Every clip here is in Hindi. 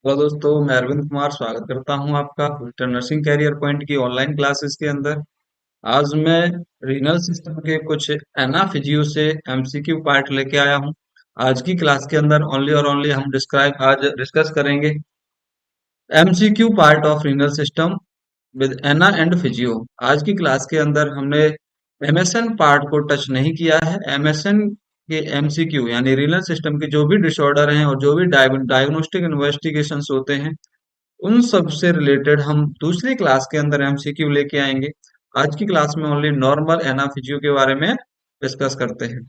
हेलो दोस्तों, मैं अरविंद कुमार स्वागत करता हूं आपका फिल्टर नर्सिंग कैरियर पॉइंट की ऑनलाइन क्लासेस के अंदर। आज मैं रीनल सिस्टम के कुछ एना फिजियो से एमसीक्यू पार्ट लेके आया हूं। आज की क्लास के अंदर ओनली और ओनली हम आज डिस्कस करेंगे MCQ part of renal system with ana and physio. आज की क्लास के अंदर हमने एमएसएन पार्ट को टच नहीं किया है। एमएसएन के एमसीक्यू यानी रीनल सिस्टम के जो भी डिसऑर्डर हैं और जो भी डायग्नोस्टिक इन्वेस्टिगेशंस होते हैं, उन सब से रिलेटेड हम दूसरी क्लास के अंदर एमसीक्यू लेके आएंगे। आज की क्लास में ओनली नॉर्मल एनाफिजियो के बारे में डिस्कस करते हैं।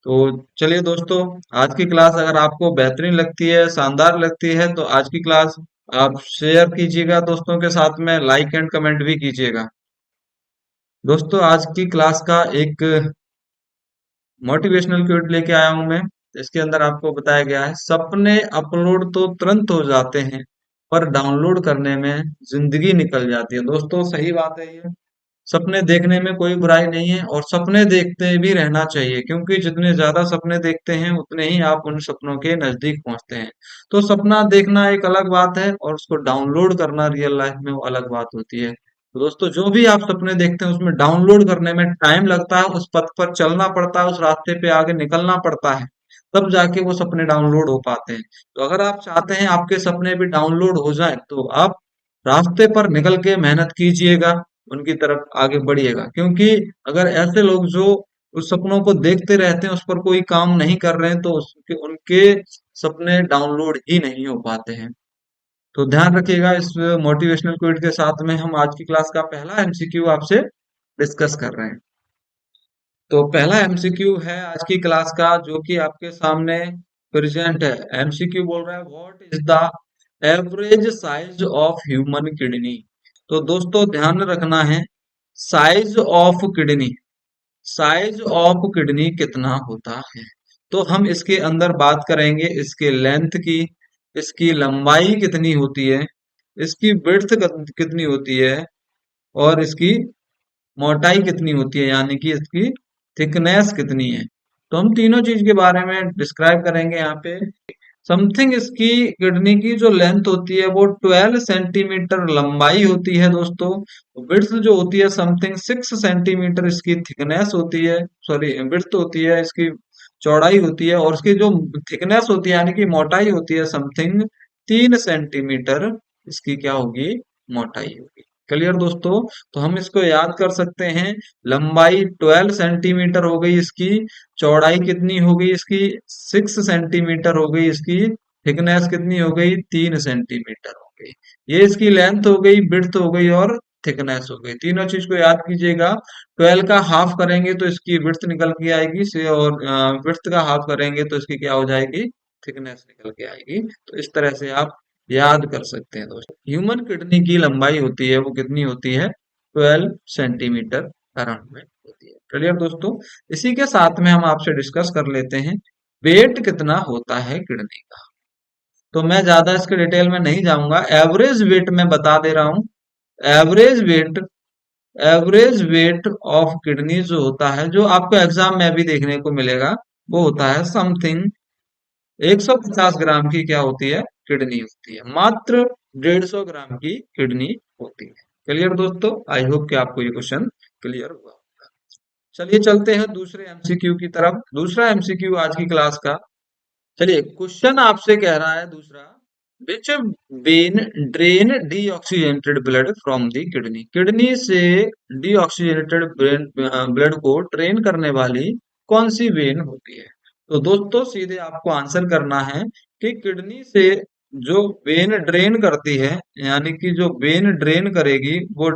तो चलिए दोस्तों, आज की क्लास अगर आपको बेहतरीन लगती है, शानदार लगती है, तो आज की क्लास आप शेयर कीजिएगा दोस्तों के साथ में, लाइक एंड कमेंट भी कीजिएगा। दोस्तों, आज की क्लास का एक मोटिवेशनल क्विट लेके आया हूं मैं। इसके अंदर आपको बताया गया है, सपने अपलोड तो तुरंत हो जाते हैं पर डाउनलोड करने में जिंदगी निकल जाती है। दोस्तों, सही बात है ये। सपने देखने में कोई बुराई नहीं है और सपने देखते भी रहना चाहिए, क्योंकि जितने ज्यादा सपने देखते हैं उतने ही आप उन सपनों के नजदीक पहुंचते हैं। तो सपना देखना एक अलग बात है और उसको डाउनलोड करना रियल लाइफ में वो अलग बात होती है। तो दोस्तों, जो भी आप सपने देखते हैं उसमें डाउनलोड करने में टाइम लगता है, उस पथ पर चलना पड़ता है, उस रास्ते पे आगे निकलना पड़ता है, तब जाके वो सपने डाउनलोड हो पाते हैं। तो अगर आप चाहते हैं आपके सपने भी डाउनलोड हो जाए, तो आप रास्ते पर निकल के मेहनत कीजिएगा, उनकी तरफ आगे बढ़िएगा। क्योंकि अगर ऐसे लोग जो उस सपनों को देखते रहते हैं, उस पर कोई काम नहीं कर रहे हैं, तो उनके सपने डाउनलोड ही नहीं हो पाते हैं। तो ध्यान रखिएगा, इस मोटिवेशनल क्विट के साथ में हम आज की क्लास का पहला एमसीक्यू आपसे डिस्कस कर रहे हैं। तो पहला एमसीक्यू है आज की क्लास का, जो कि आपके सामने प्रेजेंट है। एमसीक्यू बोल रहा है, what is the average size of human kidney. तो दोस्तों, ध्यान रखना है, size of kidney, size of kidney कितना होता है। तो हम इसके अंदर बात करेंगे इसके लेंथ की, इसकी लंबाई कितनी होती है, इसकी विड्थ कितनी होती है, और इसकी मोटाई कितनी होती है, यानी कि इसकी थिकनेस कितनी है। तो हम तीनों चीज के बारे में डिस्क्राइब करेंगे यहाँ पे। समथिंग इसकी किडनी की जो लेंथ होती है वो 12 सेंटीमीटर लंबाई होती है दोस्तों। विड्थ जो होती है समथिंग 6 सेंटीमीटर इसकी थिकनेस होती है, सॉरी विड्थ होती है इसकी, चौड़ाई होती है। और इसकी जो थिकनेस होती है यानी कि मोटाई होती है समथिंग 3 सेंटीमीटर इसकी क्या होगी, मोटाई होगी। क्लियर दोस्तों? तो हम इसको याद कर सकते हैं, लंबाई 12 सेंटीमीटर हो गई इसकी, चौड़ाई कितनी हो गई इसकी, 6 सेंटीमीटर हो गई इसकी, थिकनेस कितनी हो गई, 3 सेंटीमीटर हो गई। ये इसकी लेंथ हो गई, विड्थ हो गई और थिकनेस हो गई। तीनों चीज को याद कीजिएगा। 12 का हाफ करेंगे तो इसकी विड्थ निकल के आएगी से, और विड्थ का हाफ करेंगे तो इसकी क्या हो जाएगी, थिकनेस निकल के आएगी। तो इस तरह से आप याद कर सकते हैं दोस्तों। ह्यूमन किडनी की लंबाई होती है वो कितनी होती है, 12 सेंटीमीटर अराउंड में होती है। क्लियर दोस्तों? इसी के साथ में हम आपसे डिस्कस कर लेते हैं, वेट कितना होता है किडनी का। तो मैं ज्यादा इसके डिटेल में नहीं जाऊंगा, एवरेज वेट मैं बता दे रहा हूं। Average weight, average weight of kidney जो होता है, जो आपको एग्जाम में भी देखने को मिलेगा, वो होता है समथिंग 150 ग्राम की क्या होती है, किडनी होती है। मात्र 150 ग्राम की किडनी होती है। क्लियर दोस्तों? आई होप कि आपको ये क्वेश्चन क्लियर हुआ। चलिए चलते हैं दूसरे एमसीक्यू की तरफ। दूसरा एमसीक्यू आज की क्लास का, चलिए क्वेश्चन आपसे कह रहा है दूसरा, which vein drain deoxygenated blood from the kidney. Kidney से डीऑक्सीजेनेटेड ब्लड को ड्रेन करने वाली कौन सी वेन होती है। तो दोस्तों, सीधे आपको आंसर करना है कि किडनी से जो वेन ड्रेन करती है, यानी कि जो वेन ड्रेन करेगी, वो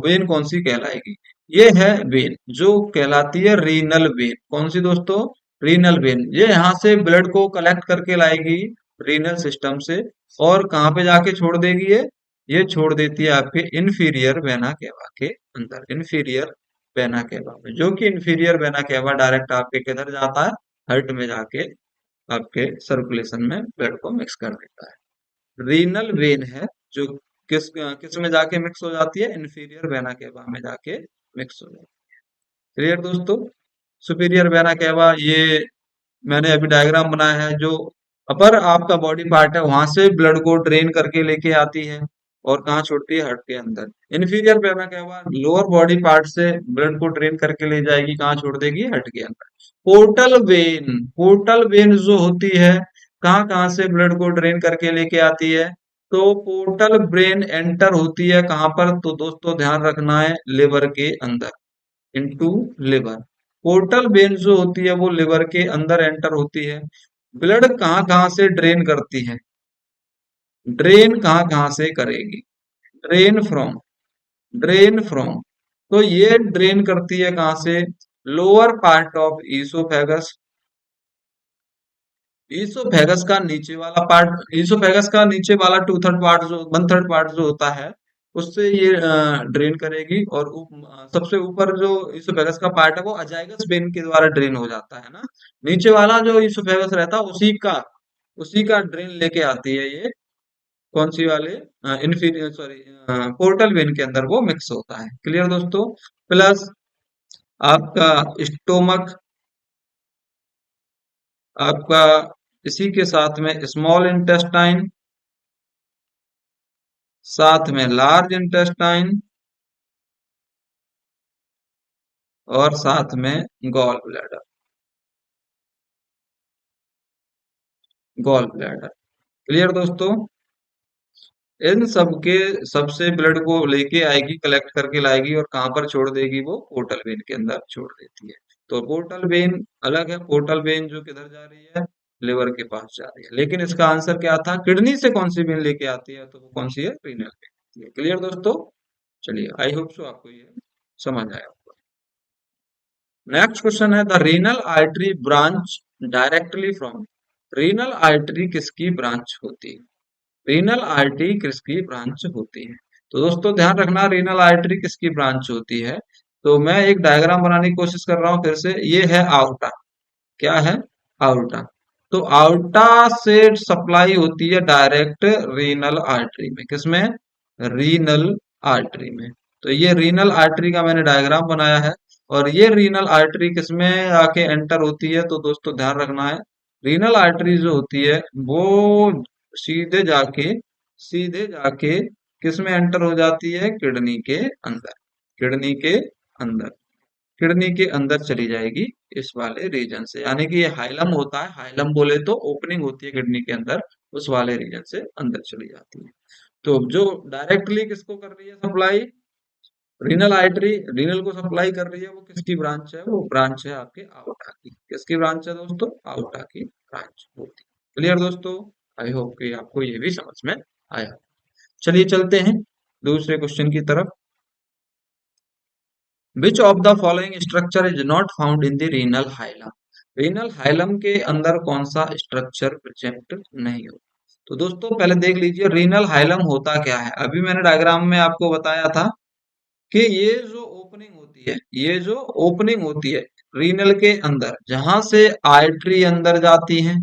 वेन कौन सी कहलाएगी। ये है वेन जो कहलाती है रीनल वेन। कौन सी दोस्तों, रीनल वेन। ये यहाँ से ब्लड को कलेक्ट करके लाएगी रीनल सिस्टम से, और कहाँ पे जाके छोड़ देगी ये छोड़ देती है आपके इन्फीरियर वेना केवा के अंदर, इन्फीरियर वेना केवा में। जो कि इन्फीरियर वेना केवा डायरेक्ट आपके किधर जाता है, हार्ट में जाके आपके सर्कुलेशन में ब्लड को मिक्स कर देता है। रीनल वेन है जो किस किस में जाके मिक्स हो जाती है, इन्फीरियर वेना केवा में जाके मिक्स हो जाती है। क्लियर दोस्तों? सुपीरियर वेना केवा, ये मैंने अभी डायग्राम बनाया है, जो अपर आपका बॉडी पार्ट है, वहां से ब्लड को ड्रेन करके लेके आती है और कहाँ छोड़ती है, हार्ट के अंदर। इन्फीरियर वेना क्या हुआ, लोअर बॉडी पार्ट से ब्लड को ड्रेन करके ले जाएगी, कहाँ छोड़ देगी, हार्ट के अंदर। पोर्टल वेन जो होती है, कहाँ कहाँ से ब्लड को ड्रेन करके लेके आती है, तो पोर्टल ब्रेन एंटर होती है कहाँ पर, तो दोस्तों ध्यान रखना है, लिवर के अंदर, इनटू लिवर। पोर्टल वेन जो होती है वो लिवर के अंदर एंटर होती है। ब्लड कहाँ कहाँ से ड्रेन करती है, ड्रेन कहाँ कहाँ से करेगी, ड्रेन फ्रॉम, ड्रेन फ्रॉम, तो ये ड्रेन करती है कहाँ से, lower part of oesophagus. Oesophagus का नीचे वाला पार्ट, ईसोफेगस का नीचे वाला टू थर्ड पार्ट जो, वन थर्ड पार्ट जो होता है, उससे ये ड्रेन करेगी। और सबसे ऊपर जो ईसोफेगस का पार्ट है वो अजाइगस वेन के द्वारा ड्रेन हो जाता है ना। नीचे वाला जो ईसोफेगस रहता है उसी का ड्रेन लेके आती है ये, कौन सी वाले, इन्फीरियर सॉरी, पोर्टल वेन के अंदर वो मिक्स होता है। क्लियर दोस्तों। प्लस आपका स्टोमक, आपका इसी के साथ में स्मॉल इंटेस्टाइन, साथ में लार्ज इंटेस्टाइन, और साथ में gall bladder, gall bladder. Clear दोस्तों। इन सब के सबसे ब्लड को लेके आएगी, कलेक्ट करके लाएगी, और कहां पर छोड़ देगी, वो पोर्टल वेन के अंदर छोड़ देती है। तो पोर्टल वेन अलग है, पोर्टल वेन जो किधर जा रही है, लिवर के पास जा रही है। लेकिन इसका आंसर क्या था, किडनी से कौन सी वेन लेके आती है, तो वो कौन सी है, रीनल वेन। क्लियर दोस्तों। चलिए, आई होप सो आपको ये समझ आया। नेक्स्ट क्वेश्चन है, the renal artery branch directly from, renal artery किसकी ब्रांच होती है, रीनल आर्टरी किसकी ब्रांच होती है। तो दोस्तों ध्यान रखना, रीनल आर्टरी किसकी ब्रांच होती है। तो मैं एक डायग्राम बनाने की कोशिश कर रहा हूं फिर से। ये है आउटा, क्या है, आउटा। तो आउटा से सप्लाई होती है डायरेक्ट रीनल आर्टरी में, किसमें, रीनल आर्टरी में। तो ये रीनल आर्टरी का मैंने डायग्राम बनाया है। और ये रीनल आर्टरी किसमें आके एंटर होती है, तो दोस्तों ध्यान रखना है, रीनल आर्टरी जो होती है वो सीधे जाके सीधे जाके किसमें एंटर हो जाती है, किडनी के अंदर, किडनी के अंदर, किडनी के अंदर चली जाएगी, इस वाले रीजन से। यानी कि ये हाइलम होता है, हाइलम बोले तो ओपनिंग होती है किडनी के अंदर, उस वाले रीजन से अंदर चली जाती है। तो जो डायरेक्टली किसको कर रही है सप्लाई, रीनल आर्टरी, रीनल को सप्लाई कर रही है, वो किसकी ब्रांच है, वो ब्रांच है आपके आउटा की। किसकी ब्रांच है दोस्तों, आउटा की ब्रांच होती है। क्लियर दोस्तों। आई होप कि आपको ये भी समझ में आया। चलिए चलते हैं दूसरे क्वेश्चन की तरफ। Which of the following structure is not found in the renal hilum, renal hilum के अंदर कौन सा स्ट्रक्चर प्रेजेंट नहीं हो। तो दोस्तों पहले देख लीजिए, रीनल हाइलम होता क्या है। अभी मैंने डायग्राम में आपको बताया था कि ये जो ओपनिंग होती है, ये जो ओपनिंग होती है रीनल के अंदर, जहां से आर्टरी अंदर जाती है,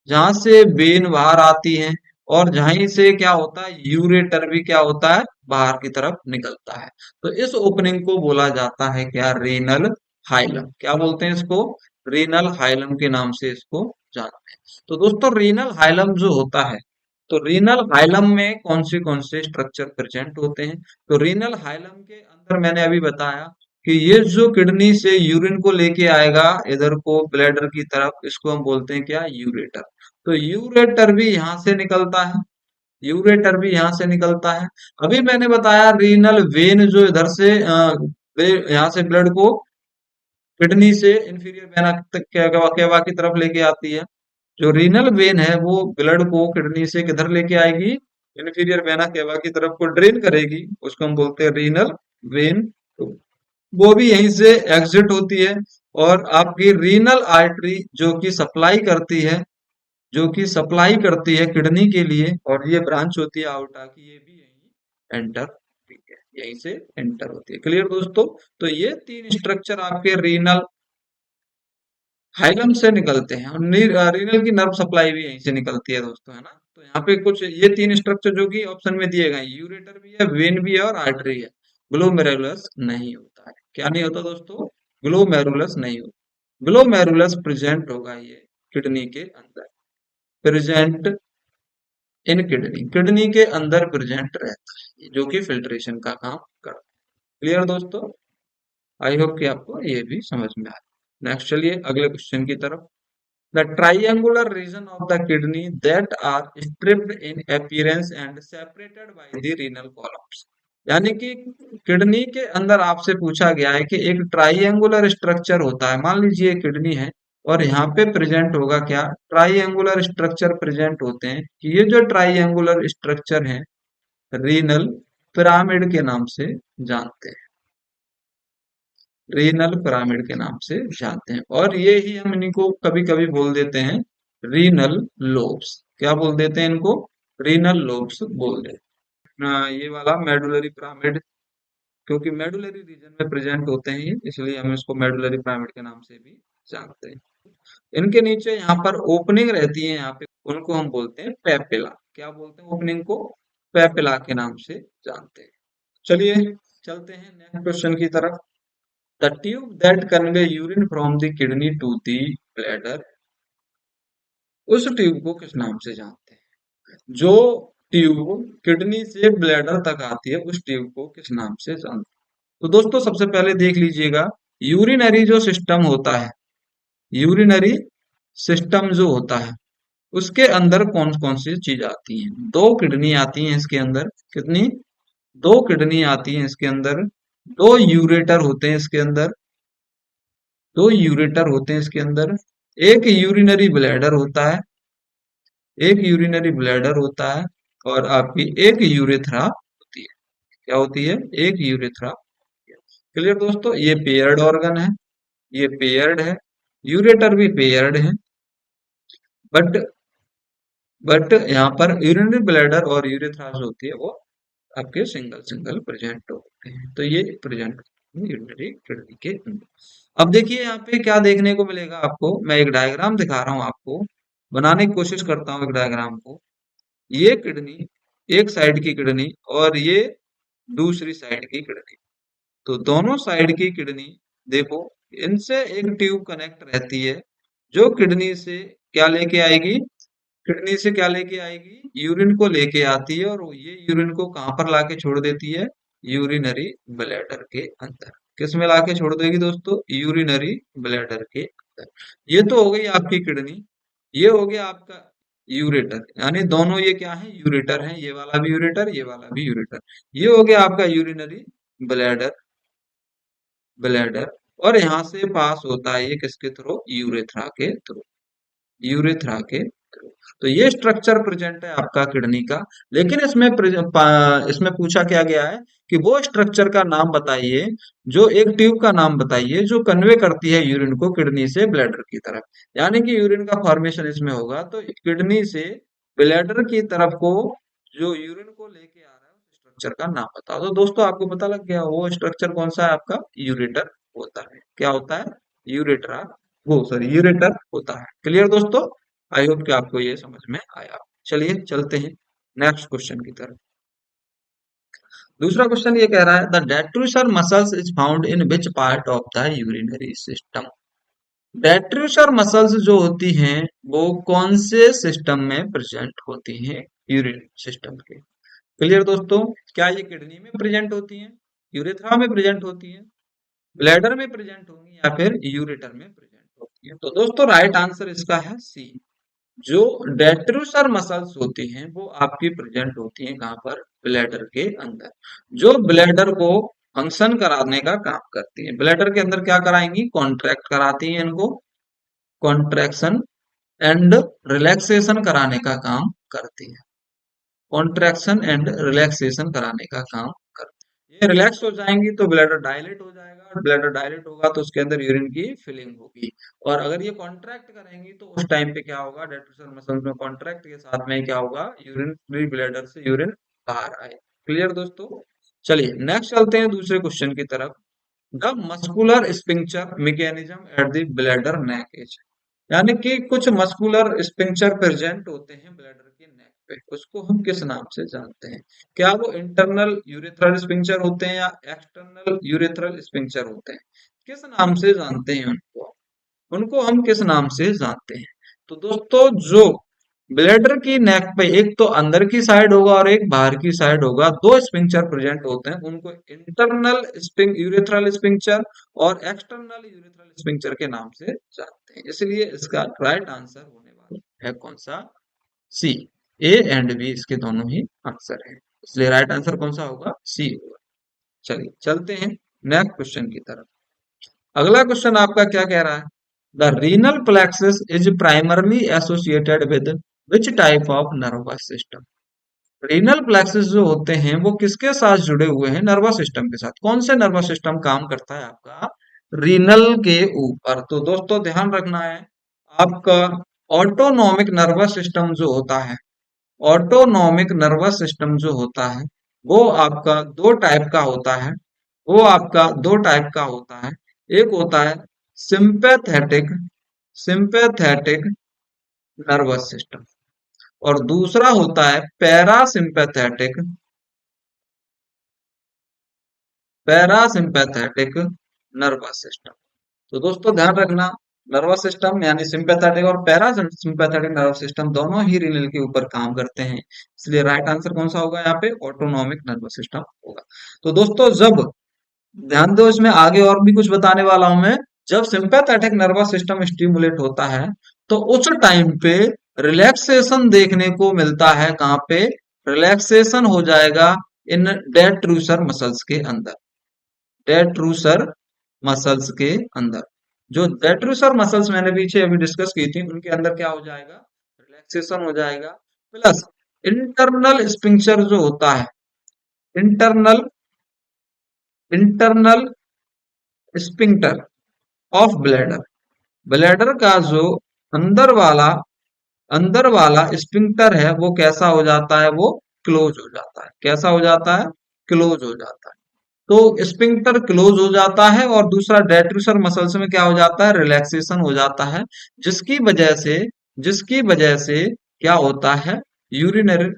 जहां से वेन बाहर आती है, और जहीं से क्या होता है, यूरेटर भी क्या होता है, बाहर की तरफ निकलता है। तो इस ओपनिंग को बोला जाता है क्या, रीनल हाइलम। क्या बोलते हैं इसको, रीनल हाइलम के नाम से इसको जानते हैं। तो दोस्तों रीनल हाइलम जो होता है, तो रीनल हाइलम में कौन से स्ट्रक्चर प्रेजेंट होते हैं। तो रीनल हाइलम के अंदर मैंने अभी बताया कि ये जो किडनी से यूरिन को लेके आएगा इधर को ब्लैडर की तरफ, इसको हम बोलते हैं क्या, यूरेटर। तो यूरेटर भी यहाँ से निकलता है, यूरेटर भी यहाँ से निकलता है। अभी मैंने बताया रीनल वेन जो इधर से यहाँ से ब्लड को किडनी से इंफीरियर वेना तक केवा की तरफ लेके आती है। जो रीनल वेन है वो ब्लड को किडनी से किधर लेके आएगी, इंफीरियर वेना केवा की तरफ को ड्रेन करेगी, उसको हम बोलते हैं रीनल वेन। तो वो भी यहीं से एग्जिट होती है। और आपकी रीनल आर्टरी जो कि सप्लाई करती है किडनी के लिए, और ये ब्रांच होती है आउटा की, ये भी यहीं एंटर होती है, यहीं से एंटर होती है। क्लियर दोस्तों। तो ये तीन स्ट्रक्चर आपके रीनल हाइलम से निकलते हैं, और रीनल की नर्व सप्लाई भी यहीं से निकलती है दोस्तों, है ना। तो यहाँ पे कुछ ये तीन स्ट्रक्चर जो कि ऑप्शन में दिए गए, यूरेटर भी है, वेन भी है, और आर्टरी है। ग्लोमेरुलस नहीं होता है, क्या नहीं होता दोस्तों, ग्लोमेरुलस नहीं होता। ग्लोमेरुलस प्रेजेंट होगा ये किडनी के अंदर, प्रेजेंट इन किडनी, किडनी के अंदर प्रेजेंट रहता है, जो कि फिल्ट्रेशन का काम करता है। क्लियर दोस्तों? आई होप कि आपको ये भी समझ में आया। नेक्स्ट चलिए अगले क्वेश्चन की तरफ। The triangular region of the kidney that are striped in appearance and separated by the renal columns. यानी कि किडनी के अंदर आपसे पूछा गया है कि एक ट्राइंगुलर स्ट्रक्चर होता है, मान लीजिए किडनी है और यहाँ पे प्रेजेंट होगा क्या, ट्राइंगुलर स्ट्रक्चर प्रेजेंट होते हैं कि ये जो ट्राइंगुलर स्ट्रक्चर है रीनल पिरामिड के नाम से जानते हैं, रीनल पिरामिड के नाम से जानते हैं। और ये ही हम इनको कभी कभी बोल देते हैं रीनल लोब्स। क्या बोल देते हैं इनको? रीनल लोब्स बोल देते हैं। ये वाला मेडुलरी पिरामिड, क्योंकि मेडुलरी रीजन में प्रेजेंट होते हैं ये, इसलिए हम इसको मेडुलरी पिरामिड के नाम से भी जानते हैं। इनके नीचे यहाँ पर ओपनिंग रहती है, यहाँ पे उनको हम बोलते हैं पेपिला। क्या बोलते हैं ओपनिंग को? पेपिला के नाम से जानते हैं। चलिए चलते हैं नेक्स्ट क्वेश्चन की तरफ। The tube that convey urine from the kidney to the bladder, उस ट्यूब को किस नाम से जानते हैं? जो ट्यूब किडनी से ब्लैडर तक आती है उस ट्यूब को किस नाम से जानते हैं? तो दोस्तों सबसे पहले देख लीजिएगा, यूरिनरी जो सिस्टम होता है, यूरिनरी सिस्टम जो होता है उसके अंदर कौन कौन सी चीज आती है? दो किडनी आती हैं इसके अंदर। कितनी? दो किडनी आती हैं इसके अंदर। दो यूरेटर होते हैं इसके अंदर। दो यूरेटर होते हैं इसके अंदर। एक यूरिनरी ब्लैडर होता है, एक यूरिनरी ब्लैडर होता है, और आपकी एक यूरेथ्रा होती है। क्या होती है? एक यूरेथ्रा। क्लियर दोस्तों? ये पेयर्ड ऑर्गन है, ये पेयर्ड है, यूरेटर भी पेयर्ड है। बट यहाँ पर यूरिनरी ब्लैडर और यूरेथ्रा जो होती है वो आपके सिंगल सिंगल प्रेजेंट होते हैं। तो ये प्रेजेंट यूरिनरी किडनी के अंदर। अब देखिए यहाँ पे क्या देखने को मिलेगा आपको, मैं एक डायग्राम दिखा रहा हूँ आपको, बनाने की कोशिश करता हूँ एक डायग्राम को। ये किडनी, एक साइड की किडनी और ये दूसरी साइड की किडनी। तो दोनों साइड की किडनी देखो, इनसे एक ट्यूब कनेक्ट रहती है जो किडनी से क्या लेके आएगी, किडनी से क्या लेके आएगी, यूरिन को लेके आती है, और ये यूरिन को कहां पर लाके छोड़ देती है? यूरिनरी ब्लैडर के अंदर। किस में लाके छोड़ देगी दोस्तों? यूरिनरी ब्लैडर के अंदर। ये तो हो गई आपकी किडनी, ये हो गया आपका यूरेटर, यानी दोनों ये क्या है? यूरेटर है, ये वाला भी यूरेटर, ये वाला भी यूरेटर। ये हो गया आपका यूरिनरी ब्लैडर, ब्लैडर। और यहाँ से पास होता है ये किसके थ्रू? यूरेथ्रा के थ्रू, यूरेथ्रा के थ्रू। तो ये स्ट्रक्चर प्रेजेंट है आपका किडनी का। लेकिन इसमें पूछा क्या गया है कि वो स्ट्रक्चर का नाम बताइए, जो एक ट्यूब का नाम बताइए जो कन्वे करती है यूरिन को किडनी से ब्लैडर की तरफ। यानी कि यूरिन का फॉर्मेशन इसमें होगा, तो किडनी से ब्लैडर की तरफ को जो यूरिन को लेके आ रहा है उस स्ट्रक्चर का नाम बताओ। तो दोस्तों आपको पता लग गया वो स्ट्रक्चर कौन सा है आपका? यूरेटर होता है। क्या होता है? यूरेटर, वो सॉरी यूरेटर होता है। क्लियर दोस्तों? आई होप कि आपको ये समझ में आया। चलिए चलते हैं नेक्स्ट क्वेश्चन की तरफ। दूसरा क्वेश्चन ये कह रहा है the detrusor muscles is found in which part of the urinary system. Detrusor muscles जो होती हैं वो कौन से सिस्टम में प्रेजेंट होती हैं? यूरिन सिस्टम के। क्लियर दोस्तों? क्या ये किडनी में प्रेजेंट होती हैं, यूरेथ्रा में प्रेजेंट होती हैं, ब्लैडर में प्रेजेंट होंगी, या फिर यूरेटर में प्रेजेंट होती है? तो दोस्तों राइट आंसर इसका है सी। जो डेट्रूसर मसल्स होती हैं वो आपकी प्रेजेंट होती हैं कहाँ पर? ब्लैडर के अंदर, जो ब्लैडर को फंक्शन कराने का काम करती है। ब्लैडर के अंदर क्या कराएंगी? कॉन्ट्रैक्ट कराती हैं इनको, कॉन्ट्रैक्शन एंड रिलैक्सेशन कराने का काम करती है, कॉन्ट्रैक्शन एंड रिलैक्सेशन कराने का काम करती है। ये रिलैक्स हो जाएंगी तो ब्लैडर डायलेट हो जाएगा, और ब्लैडर डायलेट होगा तो उसके अंदर यूरिन की फिलिंग होगी। और अगर ये कॉन्ट्रैक्ट करेंगी तो उस टाइम पे क्या होगा? डेट्रूसर मसल्स में कॉन्ट्रैक्ट के साथ में क्या होगा? यूरिन फ्री ब्लैडर से यूरिन बाहर आए। क्लियर दोस्तों? चलिए नेक्स्ट चलते हैं दूसरे क्वेश्चन की तरफ। The muscular sphincter mechanism at the bladder neck as. यानी कि कुछ मस्कुलर स्पिंक्चर प्रेजेंट होते हैं ब्लैडर के नेक पे, उसको हम किस नाम से जानते हैं? क्या वो इंटरनल यूरेथ्रल स्पिंक्चर होते हैं या एक्सटर्नल यूरेथ्रल स्पिंक्चर होते हैं? किस नाम से जानते हैं उनको? उनको हम किस नाम से जानते हैं? तो दोस्तों जो ब्लैडर की नेक पे एक तो अंदर की साइड होगा और एक बाहर की साइड होगा, दो स्पिंक्चर प्रेजेंट होते हैं, उनको इंटरनल स्पिंग यूरेथ्रल स्पिंक्चर और एक्सटर्नल यूरेथ्रल स्पिंक्चर के नाम से जानते हैं। इसलिए इसका राइट आंसर होने वाला है कौन सा? सी। ए एंड बी इसके दोनों ही आंसर है, इसलिए राइट आंसर कौन सा होगा? सी होगा। चलिए चलते हैं नेक्स्ट क्वेश्चन की तरफ। अगला क्वेश्चन आपका क्या कह रहा है? The renal plexus is primarily associated with which type of nervous system? Renal plexus जो होते हैं वो किसके साथ जुड़े हुए हैं? नर्वस सिस्टम के साथ। कौन से नर्वस सिस्टम काम करता है आपका रीनल के ऊपर? तो दोस्तों ध्यान रखना है, आपका ऑटोनॉमिक नर्वस सिस्टम जो होता है, ऑटोनॉमिक नर्वस सिस्टम जो होता है वो आपका दो टाइप का होता है। वो आपका दो टाइप का होता है। एक होता है सिंपैथेटिक सिंपैथेटिक नर्वस सिस्टम और दूसरा होता है पैरासिम्पैथेटिक पैरासिम्पैथेटिक नर्वस सिस्टम। तो दोस्तों ध्यान रखना, नर्वस सिस्टम यानी सिंपैथेटिक और पैरासिम्पैथेटिक नर्वस सिस्टम दोनों ही रीनल के ऊपर काम करते हैं, इसलिए राइट आंसर कौन सा होगा यहाँ पे? ऑटोनॉमिक नर्वस सिस्टम होगा। तो दोस्तों जब, ध्यान दो इसमें आगे और भी कुछ बताने वाला हूं मैं, जब सिंपैथेटिक नर्वस सिस्टम स्टिमुलेट होता है तो उस टाइम पे रिलैक्सेशन देखने को मिलता है। कहाँ पे? रिलैक्सेशन हो जाएगा इन डेट्रूसर मसल्स के अंदर, डेट्रूसर मसल्स के अंदर। जो डेट्रूसर मसल्स मैंने पीछे अभी डिस्कस की थी उनके अंदर क्या हो जाएगा? रिलैक्सेशन हो जाएगा। प्लस इंटरनल स्पिंक्चर जो होता है, internal internal sphincter of bladder, bladder का जो अंदर वाला अंदर वाला स्पिंक्टर है वो कैसा हो जाता है? वो क्लोज हो जाता है। कैसा हो जाता है? क्लोज हो जाता है। तो स्पिंक्टर क्लोज हो जाता है और दूसरा डेट्रूसर मसल्स में क्या हो जाता है? रिलैक्सेशन हो जाता है, जिसकी वजह से जिसकी वजह से क्या होता है? यूरिनरी,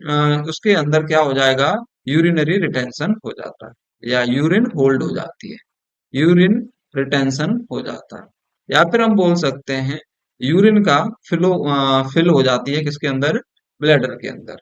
उसके अंदर क्या हो जाएगा? यूरिनरी रिटेंशन हो जाता है या यूरिन होल्ड हो जाती है, यूरिन रिटेंशन हो जाता है, या फिर हम बोल सकते हैं यूरिन का फिल हो जाती है किसके अंदर? ब्लैडर के अंदर।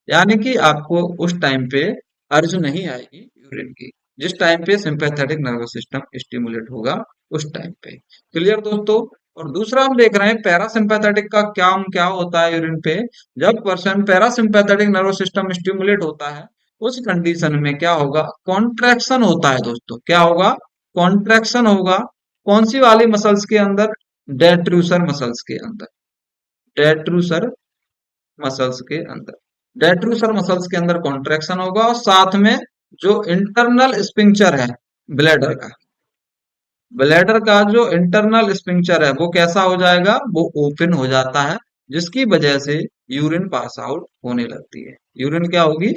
यानी कि आपको उस टाइम पे अर्ज नहीं आएगी यूरिन की, जिस टाइम पे सिंपैथेटिक नर्वस सिस्टम स्टिमुलेट होगा उस टाइम पे। क्लियर दोस्तों? और दूसरा हम देख रहे हैं पैरासिम्पैथेटिक का काम क्या होता है यूरिन पे। जब person parasympathetic nervous system stimulate होता है उस कंडीशन में क्या होगा? कॉन्ट्रैक्शन होता है दोस्तों। क्या होगा? कॉन्ट्रैक्शन होगा। कौन सी वाली मसल्स के अंदर? डेट्रूसर मसल्स के अंदर, डेट्रूसर मसल्स के अंदर, डेट्रूसर मसल्स के अंदर कॉन्ट्रैक्शन होगा और साथ में जो इंटरनल स्पिंक्चर है ब्लैडर का, ब्लैडर का जो इंटरनल स्पिंक्चर है वो कैसा हो जाएगा? वो ओपन हो जाता है, जिसकी वजह से यूरिन पास आउट होने लगती है। यूरिन क्या होगी?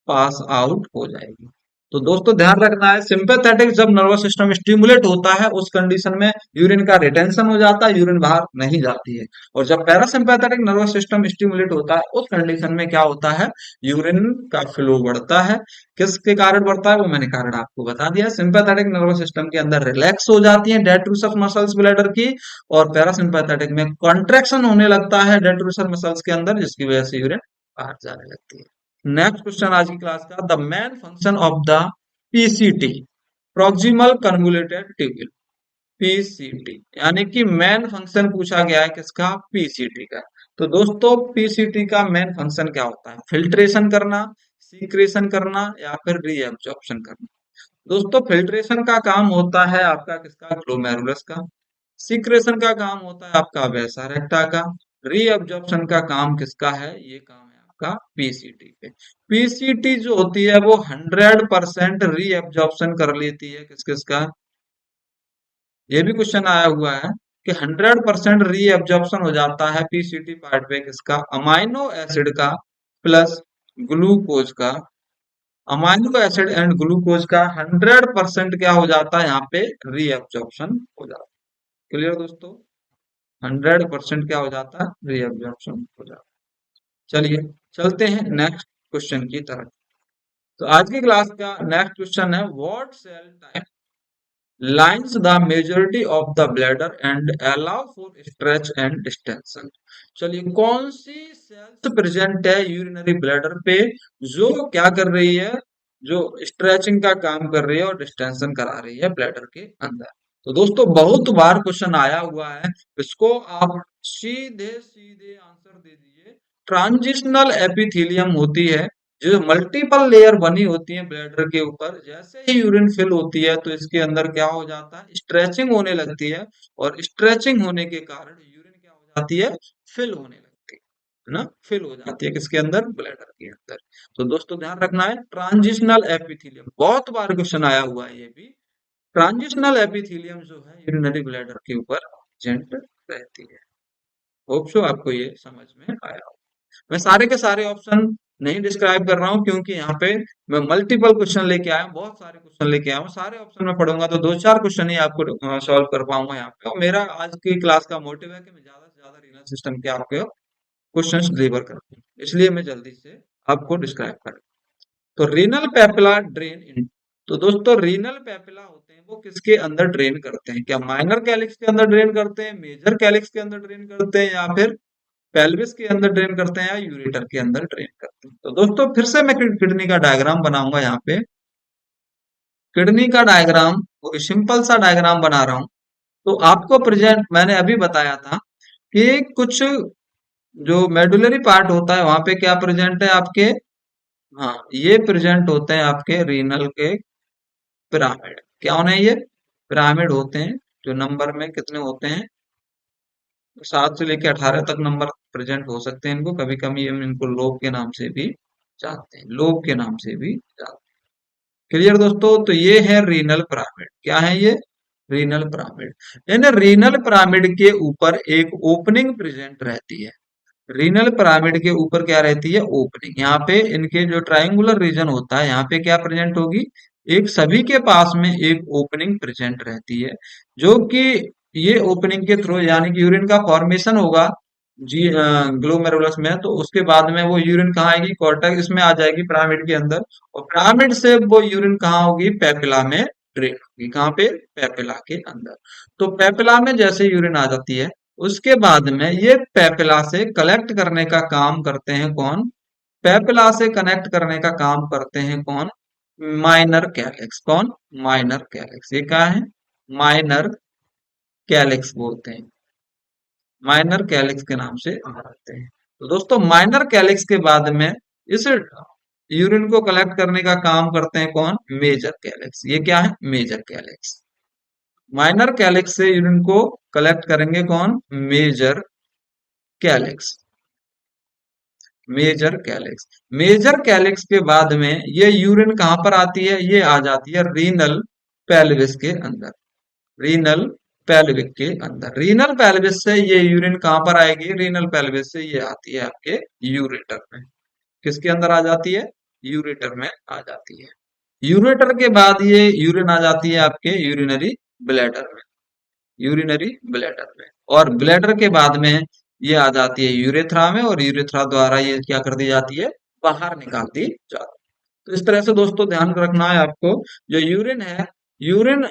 पास आउट हो जाएगी। तो दोस्तों ध्यान रखना है, सिंपैथेटिक जब नर्वस सिस्टम स्टिमुलेट होता है उस कंडीशन में यूरिन का रिटेंशन हो जाता है, यूरिन बाहर नहीं जाती है। और जब पैरासिम्पैथेटिक नर्वस सिस्टम स्टिमुलेट होता है उस कंडीशन में क्या होता है? यूरिन का फ्लो बढ़ता है। किसके कारण बढ़ता है? वो मैंने कारण आपको बता दिया। सिंपैथेटिक नर्वस सिस्टम के अंदर रिलैक्स हो जाती है डेट्रूसर मसल्स ब्लैडर की, और पैरासिम्पैथेटिक में कॉन्ट्रैक्शन होने लगता है डेट्रूसर मसल्स के अंदर, जिसकी वजह से यूरिन बाहर जाने लगती है। नेक्स्ट क्वेश्चन आज की क्लास का, the main function of the PCT, proximal convoluted tubule, PCT, यानी कि मेन फंक्शन पूछा गया है किसका? पीसीटी का। तो दोस्तों पीसीटी का मेन फंक्शन क्या होता है? फिल्ट्रेशन करना, सीक्रेशन करना या फिर रीएब्जॉर्प्शन करना। दोस्तों फिल्ट्रेशन का काम होता है आपका किसका? ग्लोमेरुलस का। सीक्रेशन का काम होता है आपका वैसा रेक्टा का। रीअब्जॉर्प्शन का काम किसका है? ये काम है आपका पीसीटी पे। पीसीटी जो होती है वो 100% रीअब्जॉर्प्शन कर लेती है किस किसका? ये भी क्वेश्चन आया हुआ है कि 100% रीअब्जॉर्प्शन हो जाता है पीसीटी पार्ट पे किसका? अमाइनो एसिड का प्लस ग्लूकोज का। अमाइनो एसिड एंड ग्लूकोज का 100% क्या हो जाता है यहाँ पे? रीअब्जॉर्प्शन हो जाता है। क्लियर दोस्तों? 100% क्या हो जाता है? रीअब्जॉर्प्शन हो जाता है। चलिए चलते हैं नेक्स्ट क्वेश्चन की तरफ। तो आज की क्लास का नेक्स्ट क्वेश्चन है, what cell type lines the majority of the bladder and allow for stretch and distension। चलिए कौन सी सेल्स प्रेजेंट है यूरिनरी ब्लैडर पे जो क्या कर रही है, जो स्ट्रेचिंग का काम कर रही है और डिस्टेंशन करा रही है ब्लैडर के अंदर। तो दोस्तों बहुत बार क्वेश्चन आया हुआ है, इसको आप सीधे सीधे आंसर दे दीजिए। ट्रांजिशनल एपिथेलियम होती है जो मल्टीपल लेयर बनी होती है ब्लैडर के ऊपर, जैसे ही यूरिन फिल होती है तो इसके अंदर क्या हो जाता है, स्ट्रेचिंग होने लगती है, और स्ट्रेचिंग होने के कारण यूरिन क्या हो जाती है, फिल होने लगती है ना, फिल हो जाती है किसके अंदर, ब्लैडर के अंदर। तो दोस्तों ध्यान रखना है ट्रांजिशनल एपिथेलियम, बहुत बार क्वेश्चन आया हुआ है ये भी। ट्रांजिशनल एपिथेलियम जो है यूरिनरी ब्लैडर के ऊपर प्रेजेंट रहती है। होप सो आपको ये समझ में आया हो। मैं सारे के सारे ऑप्शन नहीं डिस्क्राइब कर रहा हूँ क्योंकि यहाँ पे मैं मल्टीपल क्वेश्चन लेके आया हूँ, बहुत सारे क्वेश्चन लेके आया हूँ। सारे ऑप्शन में पढ़ूंगा तो दो चार क्वेश्चन ही आपको सॉल्व कर पाऊंगा यहाँ पे। और मेरा आज की क्लास का मोटिव है कि मैं ज्यादा से ज्यादा रीनल सिस्टम के आपके क्वेश्चन डिलीवर करता हूँ, इसलिए मैं जल्दी से आपको डिस्क्राइब कर। तो रीनल पेपिला ड्रेन इन, तो दोस्तों रीनल पेपिला होते हैं वो किसके अंदर ड्रेन करते हैं, क्या माइनर कैलिक्स के अंदर ड्रेन करते हैं, मेजर कैलिक्स के अंदर ड्रेन करते हैं, या फिर पेल्विस के अंदर ड्रेन करते हैं, या यूरेटर के अंदर ड्रेन करते हैं। तो दोस्तों फिर से मैं किडनी का डायग्राम बनाऊंगा यहाँ पे। किडनी का डायग्राम सिंपल सा डायग्राम बना रहा हूं। तो आपको प्रेजेंट मैंने अभी बताया था कि कुछ जो मेडुलरी पार्ट होता है वहां पे क्या प्रेजेंट है आपके, हाँ ये प्रेजेंट होते हैं आपके रीनल के पिरामिड। क्या होने ये पिरामिड होते हैं, जो नंबर में कितने होते हैं, 7 से लेकर 18 तक नंबर प्रेजेंट हो सकते हैं इनको। कभी कभी हम इनको लोब के नाम से भी जानते हैं, लोब के नाम से भी जानते हैं। क्लियर दोस्तों, तो ये है रीनल पिरामिड। क्या है ये, रीनल पिरामिड। इन रीनल पिरामिड के ऊपर एक ओपनिंग प्रेजेंट रहती है। रीनल पिरामिड के ऊपर क्या रहती है, ओपनिंग। यहाँ पे इनके जो ट्रायंगुलर रीजन होता है यहाँ पे क्या प्रेजेंट होगी, एक सभी के पास में एक ओपनिंग प्रेजेंट रहती है, जो कि ये ओपनिंग के थ्रू यानी कि यूरिन का फॉर्मेशन होगा जी ग्लोमेरुलस में, तो उसके बाद में वो यूरिन कहाँ आएगी, कॉर्टेक्स इसमें आ जाएगी पिरामिड के अंदर, और पिरामिड से वो यूरिन कहाँ होगी, पेपिला में ड्रेन होगी। कहाँ पे, पेपिला के अंदर। तो पेपिला में जैसे यूरिन आ जाती है उसके बाद में ये पेपिला से कलेक्ट करने का काम करते हैं कौन, पेपिला से कनेक्ट करने का काम करते हैं कौन, माइनर कैलिक्स। कौन, माइनर कैलिक्स। ये क्या है, माइनर कैलिक्स बोलते हैं, माइनर कैलिक्स के नाम से जानते हैं। तो दोस्तों माइनर कैलिक्स के बाद में इस यूरिन को कलेक्ट करने का काम करते हैं कौन, मेजर कैलिक्स। ये क्या है, मेजर कैलिक्स। माइनर कैलिक्स से यूरिन को कलेक्ट करेंगे कौन, major calyx. Major calyx, major calyx के बाद में ये यूरिन कहां पर आती है, ये आ जाती है रीनल पेल्विस के अंदर। रीनल पेल्विक के अंदर, रीनल पेल्विस से ये यूरिन कहां पर आएगी, रीनल पेल्विस से ये आती है आपके यूरेटर में। किसके अंदर आ जाती है, यूरेटर में आ जाती है। यूरेटर के बाद ये यूरिन आ जाती है आपके यूरिनरी ब्लैडर में, यूरिनरी ब्लैडर में, और ब्लैडर के बाद में ये आ जाती है यूरेथ्रा में, और यूरेथ्रा द्वारा ये क्या कर दी जाती है, बाहर निकाल दी जाती है। तो इस तरह से दोस्तों ध्यान रखना है आपको, जो यूरिन है, यूरिन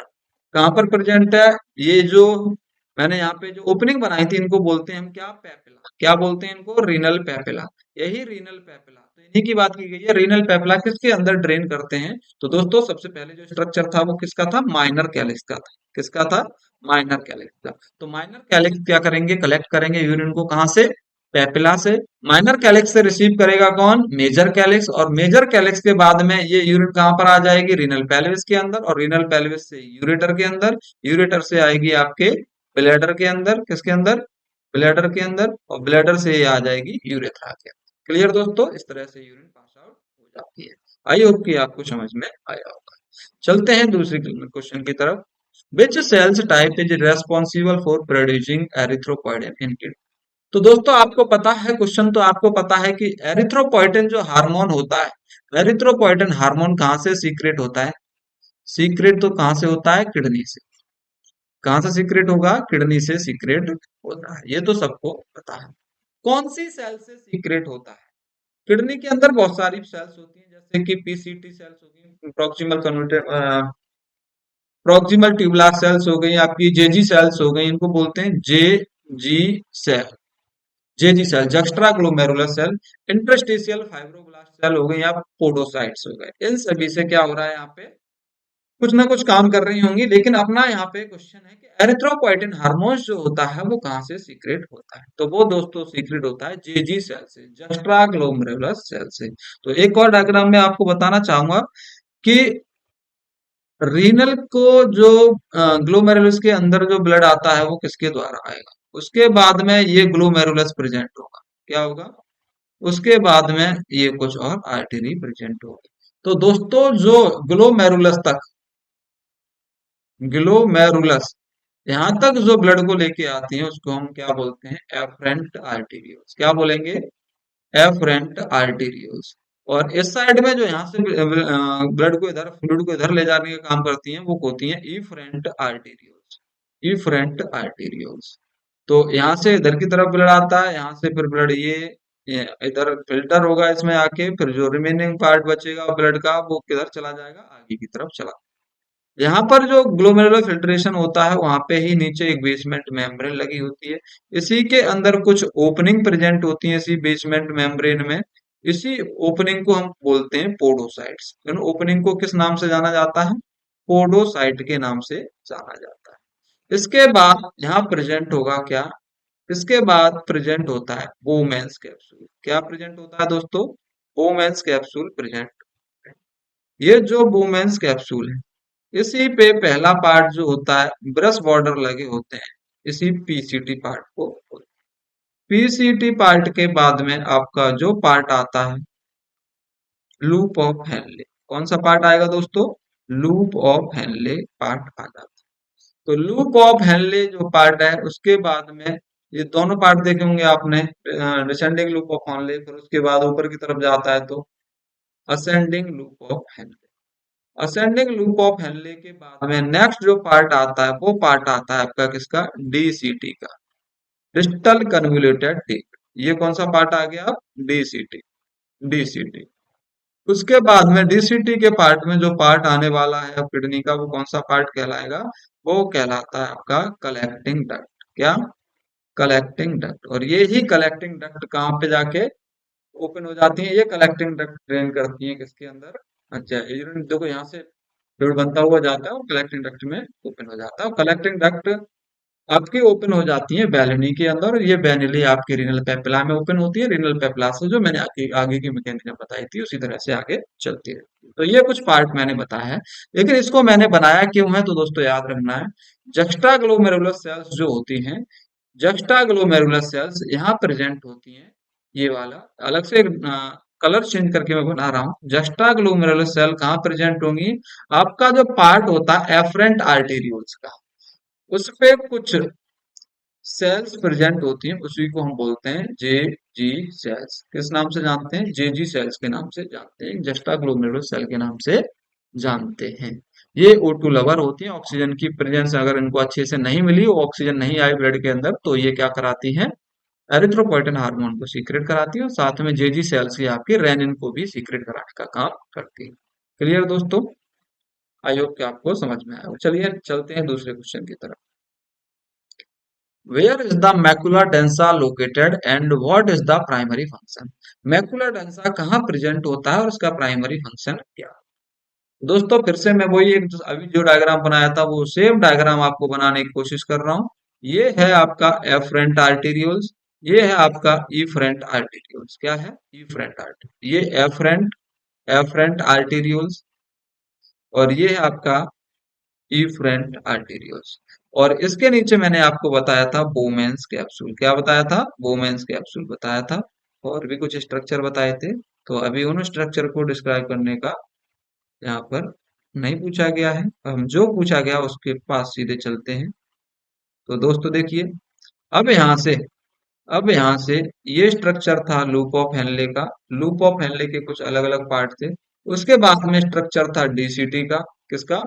कहाँ पर प्रेजेंट है, ये जो मैंने यहाँ पे जो ओपनिंग बनाई थी इनको बोलते हैं हम क्या, पेपिला। क्या बोलते हैं इनको, रीनल पेपिला। यही रीनल पेपिला, तो इन्हीं की बात की गई है। रीनल पेपिला किसके अंदर ड्रेन करते हैं, तो दोस्तों सबसे पहले जो स्ट्रक्चर था वो किसका था, माइनर कैलिक्स का था। किसका था, माइनर कैलिक्स का। तो माइनर कैलिक्स क्या करेंगे, कलेक्ट करेंगे यूरिन को कहाँ से, पेपिला से। माइनर कैलिक्स से रिसीव करेगा कौन, मेजर कैलिक्स, और मेजर कैलिक्स के बाद में ये यूरिन कहाँ पर आ जाएगी, रीनल पेल्विस के अंदर, और रीनल पेल्विस से यूरेटर के अंदर, यूरेटर से आएगी आपके ब्लैडर के अंदर। किसके अंदर, ब्लैडर के अंदर, और ब्लैडर से ये आ जाएगी यूरेथ्रा के अंदर। क्लियर दोस्तों, इस तरह से यूरिन पास आउट हो जाती है। आई होप कि आपको समझ में आया होगा। चलते हैं दूसरे क्वेश्चन की तरफ। Which cells type is responsible for producing erythropoietin in kid. तो दोस्तों आपको पता है, क्वेश्चन तो आपको पता है कि एरिथ्रोपोइटिन जो हार्मोन होता है, एरिथ्रोपोइटिन हार्मोन कहाँ से सीक्रेट होता है, सीक्रेट तो कहाँ से होता है, किडनी से। कहाँ से सीक्रेट होगा, किडनी से सीक्रेट होता है, ये तो सबको पता है। कौन सी सेल से सीक्रेट होता है, किडनी के अंदर बहुत सारी सेल्स होती हैं, जैसे कि पीसीटी सेल्स होती हैं, प्रॉक्सिमल प्रॉक्सिमल ट्यूबुलर सेल्स हो गई, आपकी जेजी सेल्स हो गई, इनको बोलते हैं J G cell. JG cell, juxtaglomerular cell, interstitial fibroblast cell हो गई, या पोडोसाइट्स हो गए। इन सभी से क्या हो रहा है, यहाँ पे कुछ ना कुछ काम कर रही होंगी। लेकिन अपना यहाँ पे क्वेश्चन है कि एरिथ्रोपोइटिन हार्मोन जो होता है वो कहाँ से सीक्रेट होता है, तो वो दोस्तों सीक्रेट होता है जेजी सेल से, जस्ट्रा ग्लोमेरुलर सेल से। तो एक और डायग्राम में आपको बताना चाहूंगा कि रीनल को जो ग्लोमेरुलस के अंदर जो ब्लड आता है वो किसके द्वारा आएगा, उसके बाद में ये ग्लोमेरुलस प्रेजेंट होगा, क्या होगा, उसके बाद में ये कुछ और आर्टरी प्रेजेंट होगी। तो दोस्तों जो ग्लोमेरुलस तक, ग्लोमेरुलस यहाँ तक जो ब्लड को लेके आती है उसको हम क्या बोलते हैं, एफरेंट आर्टीरियोल्स। क्या बोलेंगे, एफरेंट आर्टीरियोल्स। और इस साइड में जो यहाँ से ब्लड को इधर, फ्लूइड को इधर ले जाने का काम करती हैं वो होती हैं इफरेंट आर्टीरियोल्स, इफरेंट आर्टीरियोल्स। तो यहाँ से इधर की तरफ ब्लड आता है, यहाँ से फिर ब्लड ये इधर फिल्टर होगा इसमें आके, फिर जो रिमेनिंग पार्ट बचेगा ब्लड का वो किधर चला जाएगा, आगे की तरफ चला। यहाँ पर जो ग्लोमेरुलर फिल्ट्रेशन होता है वहां पे ही नीचे एक बेसमेंट मेम्ब्रेन लगी होती है, इसी के अंदर कुछ ओपनिंग प्रेजेंट होती है इसी बेसमेंट मेम्ब्रेन में। इसी ओपनिंग को हम बोलते हैं पोडोसाइट्स। इन ओपनिंग को किस नाम से जाना जाता है, पोडोसाइट के नाम से जाना जाता है। इसके बाद यहाँ प्रेजेंट होगा क्या, इसके बाद प्रेजेंट होता है बोमेन्स कैप्सूल। क्या प्रेजेंट होता है दोस्तों, बोमेन्स कैप्सूल प्रेजेंट। ये जो बोमेन्स कैप्सूल है इसी पे पहला पार्ट जो होता है ब्रश बॉर्डर लगे होते हैं, इसी पीसीटी पार्ट को। पीसीटी पार्ट के बाद में आपका जो पार्ट आता है लूप ऑफ हेनले। कौन सा पार्ट आएगा दोस्तों, लूप ऑफ हेनले पार्ट आ जाता है। तो लूप ऑफ हेनले जो पार्ट है उसके बाद में ये दोनों पार्ट देखे होंगे आपने, डिसेंडिंग लूप ऑफ हेनले, फिर उसके बाद ऊपर की तरफ जाता है तो ascending loop of Henle. Ascending loop of Henle के बाद में नेक्स्ट जो पार्ट आता है वो पार्ट आता है आपका किसका, डीसीटी का, डिस्टल कन्वोल्यूटेड टिप। ये कौन सा पार्ट आ गया, डीसीटी, डीसीटी। उसके बाद में डीसीटी के पार्ट में जो पार्ट आने वाला है किडनी का वो कौन सा पार्ट कहलाएगा, वो कहलाता है आपका कलेक्टिंग डक्ट। क्या, कलेक्टिंग डक्ट। और ये ही कलेक्टिंग डक्ट कहाँ पे जाके ओपन हो जाती है, ये कलेक्टिंग डक्ट ड्रेन करती है किसके अंदर, अच्छा यूरिन देखो यहाँ से फ्लूइड बनता हुआ जाता है और कलेक्टिंग डक्ट में ओपन हो जाता है। और कलेक्टिंग डक्ट आपकी ओपन हो जाती है बैलिनी के अंदर, और ये बैनिली आपके रीनल पेपिला में ओपन होती है। रीनल पेपिला से जो मैंने आगे की मैकेनिज्म बताई थी उसी तरह से आगे चलती रहती है। तो ये कुछ पार्ट मैंने बताया है, लेकिन इसको मैंने बनाया क्यों है, तो दोस्तों याद रखना है जक्स्टा ग्लोमेरुलर सेल्स जो होती हैं, जक्स्टा ग्लोमेरुलर सेल्स यहाँ प्रेजेंट होती हैं। ये वाला अलग से कलर चेंज करके मैं बना रहा हूँ। जस्टा ग्लोमेरुलर सेल कहाँ प्रेजेंट होंगी, आपका जो पार्ट होता है एफरेंट आर्टेरियोल्स का, उस पे कुछ सेल्स प्रेजेंट होती हैं, उसी को हम बोलते हैं जे जी सेल्स। किस नाम से जानते हैं, जे जी सेल्स के नाम से जानते हैं, जस्टा ग्लोमेरुलर सेल के नाम से जानते हैं। ये O2 लवर होती है, ऑक्सीजन की प्रेजेंस अगर इनको अच्छे से नहीं मिली, ऑक्सीजन नहीं आई ब्लड के अंदर, तो ये क्या कराती है, एरिथ्रोपोइटिन हार्मोन को सीक्रेट कराती है, और साथ में जेजी सेल्स की आपकी रेनिन को भी सीक्रेट कराने का काम करती है। क्लियर दोस्तों, आई होप कि आपको समझ में आया। चलिए चलते हैं दूसरे क्वेश्चन की तरफ। Where is the macula densa located and what is the primary function. Macula densa कहाँ प्रेजेंट होता है और उसका प्राइमरी फंक्शन क्या है। दोस्तों फिर से मैं वही एक अभी जो डायग्राम बनाया था वो सेम डायग्राम आपको बनाने की कोशिश कर रहा हूँ। ये है आपका एफरेंट आर्टेरियोल्स, ये है आपका इफरेंट आर्टेरियोल्स। क्या है, इफरेंट आर्टेरियोल्स, ये एफरेंट, एफरेंट आर्टेरियोल्स, और ये है आपका इफरेंट आर्टेरियोल्स। और इसके नीचे मैंने आपको बताया था बोमेन्स कैप्सूल। क्या बताया था, बोमेन्स कैप्सूल बताया था, और भी कुछ स्ट्रक्चर बताए थे। तो अभी उन स्ट्रक्चर को डिस्क्राइब करने का यहाँ पर नहीं पूछा गया है, हम जो पूछा गया उसके पास सीधे चलते हैं। तो दोस्तों देखिए, अब यहाँ से अब यहाँ से ये स्ट्रक्चर था लूप ऑफ हेनले का। लूप ऑफ हेनले के कुछ अलग अलग पार्ट थे। उसके बाद में स्ट्रक्चर था डीसीटी का, किसका,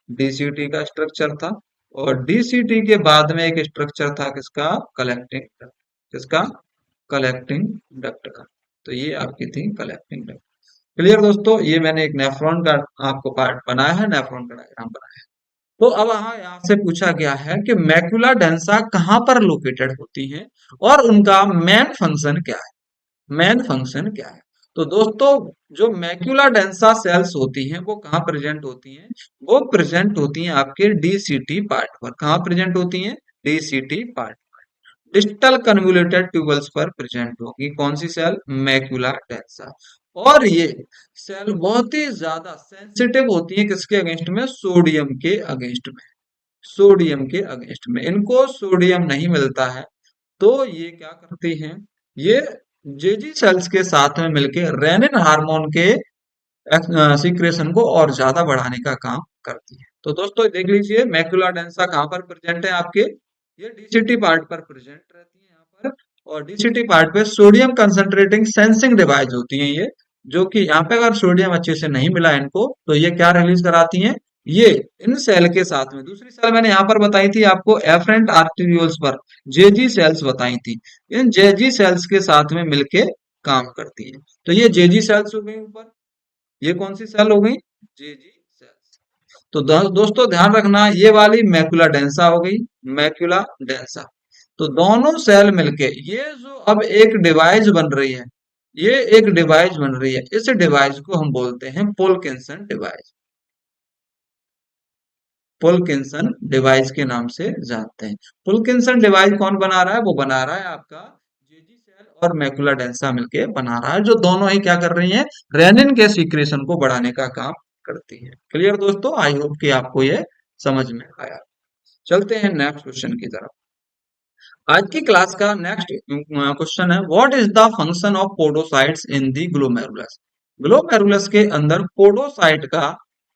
डीसीटी का स्ट्रक्चर था। और डीसीटी के बाद में एक स्ट्रक्चर था किसका, कलेक्टिंग डक्ट। किसका, कलेक्टिंग डक्ट का। तो ये आपकी थी कलेक्टिंग डक्ट। क्लियर दोस्तों, ये मैंने एक नेफ्रॉन का आपको पार्ट बनाया है, नेफ्रॉन का डायग्राम बनाया है। तो अब यहाँ से पूछा गया है कि मैक्युला डेंसा कहाँ पर लोकेटेड होती हैं और उनका मेन फंक्शन क्या है। मेन फंक्शन क्या है? तो दोस्तों, जो मैक्युला डेंसा सेल्स होती हैं वो कहाँ प्रेजेंट होती हैं? वो प्रेजेंट होती हैं आपके डीसीटी पार्ट पर। कहाँ प्रेजेंट होती हैं? DCT part. Distal convoluted tubules पर प्रेजेंट होगी कौन सी सेल? Macula densa. और ये सेल बहुत ही ज्यादा सेंसिटिव होती है किसके अगेंस्ट में? सोडियम के अगेंस्ट में। सोडियम के अगेंस्ट में इनको सोडियम नहीं मिलता है, तो ये क्या करती हैं? ये जेजी सेल्स के साथ में मिलके रेनिन हार्मोन के सीक्रेशन को और ज्यादा बढ़ाने का काम करती है। तो दोस्तों देख लीजिए, मैक्युला डेंसा कहाँ पर प्रेजेंट है आपके? ये डीसीटी पार्ट पर प्रेजेंट रहती है यहाँ पर। और डीसीटी पार्ट पे सोडियम कंसंट्रेटिंग सेंसिंग डिवाइस होती है ये, जो कि यहाँ पे अगर सोडियम अच्छे से नहीं मिला इनको तो ये क्या रिलीज कराती हैं? ये इन सेल के साथ में दूसरी सेल मैंने यहाँ पर बताई थी आपको, एफरेंट आर्टेरियोल्स पर जेजी सेल्स बताई थी। इन जेजी सेल्स के साथ में मिलके काम करती है। तो ये जेजी सेल्स हो गई ऊपर, ये कौन सी सेल हो गई? जेजी सेल्स। तो दोस्तों ध्यान रखना, ये वाली मैक्युला डेंसा हो गई, मैक्युला डेंसा। तो दोनों सेल मिलके ये जो अब एक डिवाइस बन रही है, ये एक डिवाइस बन रही है, इस डिवाइस को हम बोलते हैं पोलकिंसन डिवाइस। पुलकिंसन डिवाइस के नाम से जानते हैं। पुलकिंसन डिवाइस कौन बना रहा है? वो बना रहा है आपका जेजी सेल और मैकुला डेंसा मिलके बना रहा है, जो दोनों ही क्या कर रही हैं? रेनिन के सीक्रेशन को बढ़ाने का काम करती है। क्लियर दोस्तों? आई होप कि आपको ये समझ में आया। चलते हैं नेक्स्ट क्वेश्चन की तरफ। आज की क्लास का नेक्स्ट क्वेश्चन है, what is the function of podocytes in the glomerulus? Glomerulus के अंदर पोडोसाइट का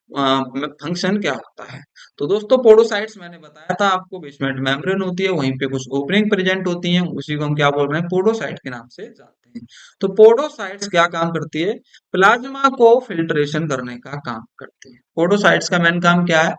फंक्शन क्या होता है? तो दोस्तों पोडोसाइट्स मैंने बताया था आपको, बेसमेंट मेम्ब्रेन होती है, वहीं पे कुछ ओपनिंग प्रेजेंट होती हैं, उसी को हम क्या बोल रहे हैं? पोडोसाइट के नाम से जानते हैं। तो पोडोसाइट्स क्या काम करती है? प्लाज्मा को फिल्ट्रेशन करने का काम करती है। पोडोसाइट्स का मेन काम क्या है?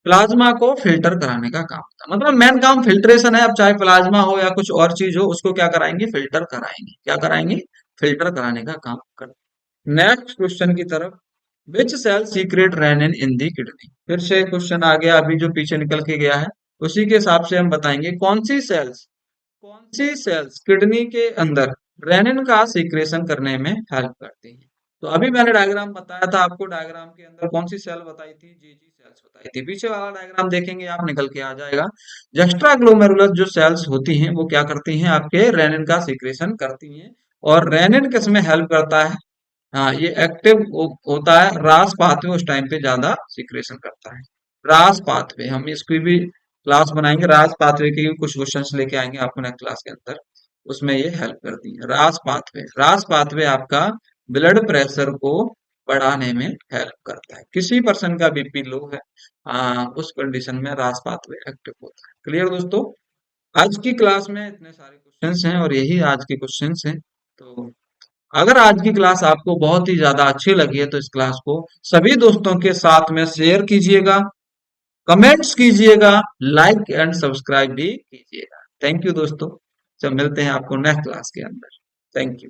प्लाज्मा को फिल्टर कराने का काम होता है। मतलब मेन काम फिल्ट्रेशन है। अब चाहे प्लाज्मा हो या कुछ और चीज हो, उसको क्या कराएंगे? फिल्टर कराएंगे। क्या कराएंगे? फिल्टर कराने का काम करते। नेक्स्ट क्वेश्चन की तरफ, विच सेल सीक्रेट रेनिन इन दी किडनी? फिर से क्वेश्चन आ गया अभी जो पीछे निकल के गया है, उसी के हिसाब से हम बताएंगे कौन सी सेल्स किडनी के अंदर रेनिन का सीक्रेशन करने में हेल्प करती हैं। तो अभी मैंने डायग्राम बताया था आपको, डायग्राम के अंदर कौन सी सेल बताई थी? जीजी सेल्स बताई थी। पीछे वाला डायग्राम देखेंगे आप, निकल के आ जाएगा। एक्स्ट्रा ग्लोमेरुलस जो सेल्स होती हैं वो क्या करती हैं? आपके रेनिन का सीक्रेशन करती हैं। और रेनिन किस में हेल्प करता है? हाँ, ये एक्टिव होता है रास पाथवे, उस टाइम पे ज्यादा सीक्रेशन करता है। रास पाथवे, हम इसकी भी क्लास बनाएंगे, रास पाथवे के कुछ क्वेश्चंस लेके आएंगे आपको नेक्स्ट क्लास के अंदर, उसमें ये हेल्प करती है। रास पाथवे आपका ब्लड प्रेशर को बढ़ाने में हेल्प करता है। किसी पर्सन का बीपी लो है, उस कंडीशन में रास पाथवे एक्टिव होता है। क्लियर दोस्तों? आज की क्लास में इतने सारे क्वेश्चंस हैं और यही आज के क्वेश्चंस हैं। तो अगर आज की क्लास आपको बहुत ही ज्यादा अच्छी लगी है तो इस क्लास को सभी दोस्तों के साथ में शेयर कीजिएगा, कमेंट्स कीजिएगा, लाइक एंड सब्सक्राइब भी कीजिएगा। थैंक यू दोस्तों। जब मिलते हैं आपको नेक्स्ट क्लास के अंदर। Thank you.